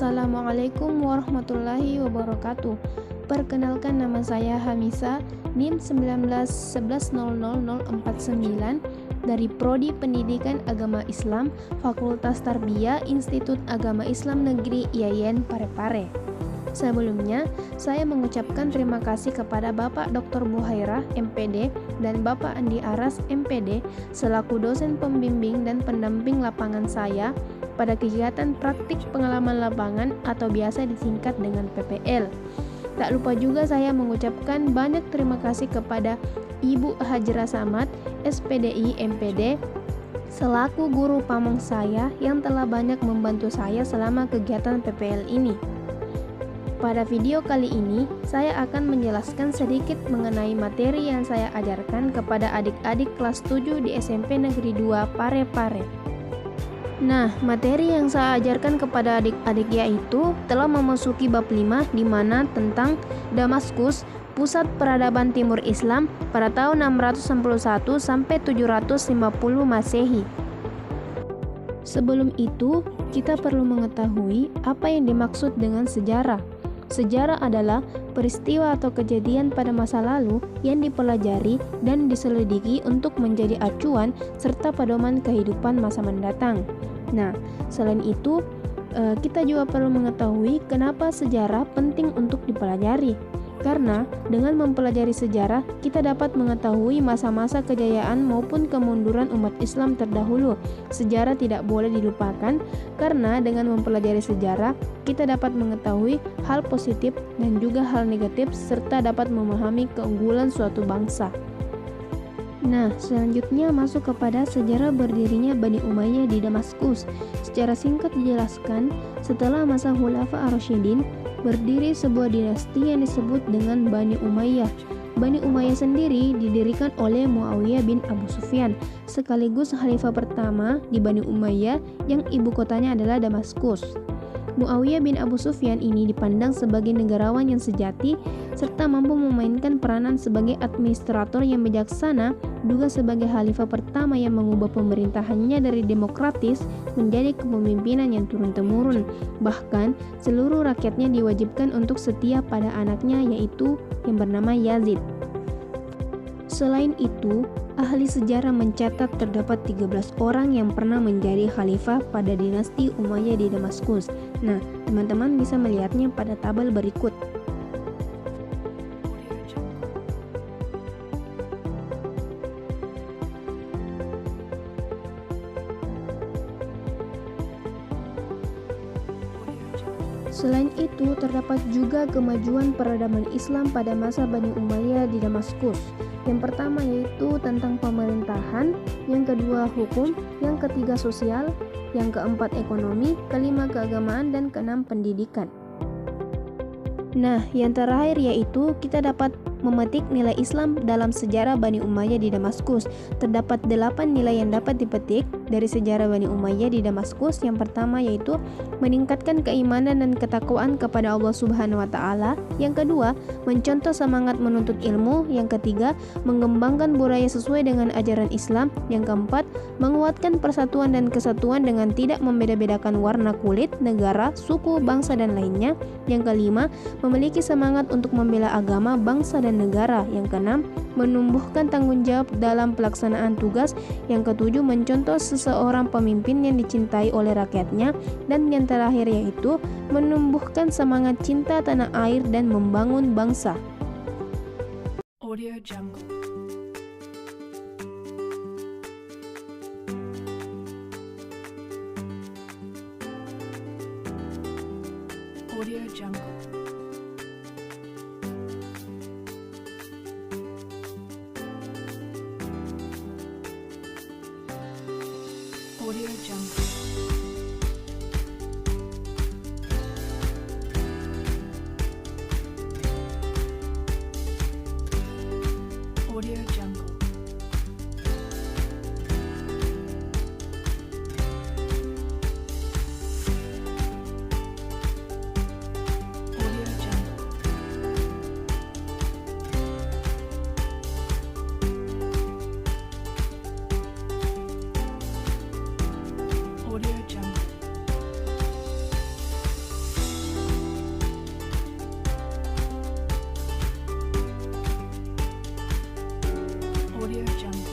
Assalamualaikum warahmatullahi wabarakatuh. Perkenalkan, nama saya Hamisa, NIM 191100049 dari Prodi Pendidikan Agama Islam, Fakultas Tarbiyah Institut Agama Islam Negeri IAIN Parepare. Sebelumnya, saya mengucapkan terima kasih kepada Bapak Dr. Buhairah, MPD, dan Bapak Andi Aras, MPD, selaku dosen pembimbing dan pendamping lapangan saya pada kegiatan praktik pengalaman lapangan atau biasa disingkat dengan PPL. Tak lupa juga saya mengucapkan banyak terima kasih kepada Ibu Hajra Samad, SPDI MPD, selaku guru pamong saya yang telah banyak membantu saya selama kegiatan PPL ini. Pada video kali ini, saya akan menjelaskan sedikit mengenai materi yang saya ajarkan kepada adik-adik kelas 7 di SMP Negeri 2 Parepare. Nah, materi yang saya ajarkan kepada adik-adik yaitu telah memasuki bab 5, di mana tentang Damaskus, pusat peradaban Timur Islam pada tahun 691 sampai 750 Masehi. Sebelum itu, kita perlu mengetahui apa yang dimaksud dengan sejarah. Sejarah adalah peristiwa atau kejadian pada masa lalu yang dipelajari dan diselidiki untuk menjadi acuan serta pedoman kehidupan masa mendatang. Nah, selain itu, kita juga perlu mengetahui kenapa sejarah penting untuk dipelajari. Karena dengan mempelajari sejarah, kita dapat mengetahui masa-masa kejayaan maupun kemunduran umat Islam terdahulu. Sejarah tidak boleh dilupakan, karena dengan mempelajari sejarah, kita dapat mengetahui hal positif dan juga hal negatif, serta dapat memahami keunggulan suatu bangsa. Nah, selanjutnya masuk kepada sejarah berdirinya Bani Umayyah di Damaskus. Secara singkat dijelaskan, setelah masa Khulafa ar-Rasyidin, berdiri sebuah dinasti yang disebut dengan Bani Umayyah. Bani Umayyah sendiri didirikan oleh Muawiyah bin Abu Sufyan, sekaligus khalifah pertama di Bani Umayyah yang ibu kotanya adalah Damaskus. Muawiyah bin Abu Sufyan ini dipandang sebagai negarawan yang sejati serta mampu memainkan peranan sebagai administrator yang bijaksana, juga sebagai khalifah pertama yang mengubah pemerintahannya dari demokratis menjadi kepemimpinan yang turun-temurun. Bahkan seluruh rakyatnya diwajibkan untuk setia pada anaknya, yaitu yang bernama Yazid. Selain itu, ahli sejarah mencatat terdapat 13 orang yang pernah menjadi khalifah pada dinasti Umayyah di Damaskus. Nah, teman-teman bisa melihatnya pada tabel berikut. Selain itu, terdapat juga kemajuan peradaban Islam pada masa Bani Umayyah di Damaskus. Yang pertama yaitu tentang pemerintahan, yang kedua hukum, yang ketiga sosial, yang keempat ekonomi, kelima keagamaan, dan keenam pendidikan. Nah, yang terakhir yaitu kita dapat memetik nilai Islam dalam sejarah Bani Umayyah di Damaskus. Terdapat 8 nilai yang dapat dipetik dari sejarah Bani Umayyah di Damaskus. Yang pertama yaitu meningkatkan keimanan dan ketakwaan kepada Allah Subhanahu wa taala. Yang kedua, mencontoh semangat menuntut ilmu. Yang ketiga, mengembangkan budaya sesuai dengan ajaran Islam. Yang keempat, menguatkan persatuan dan kesatuan dengan tidak membeda-bedakan warna kulit, negara, suku, bangsa, dan lainnya. Yang kelima, memiliki semangat untuk membela agama, bangsa, dan negara. Yang keenam, menumbuhkan tanggung jawab dalam pelaksanaan tugas. Yang ketujuh, mencontoh seseorang pemimpin yang dicintai oleh rakyatnya. Dan yang terakhir yaitu menumbuhkan semangat cinta tanah air dan membangun bangsa. Audio Jungle. Audio Jungle. Audio Jungle. Audio Jungle. Audio Audio Jungle.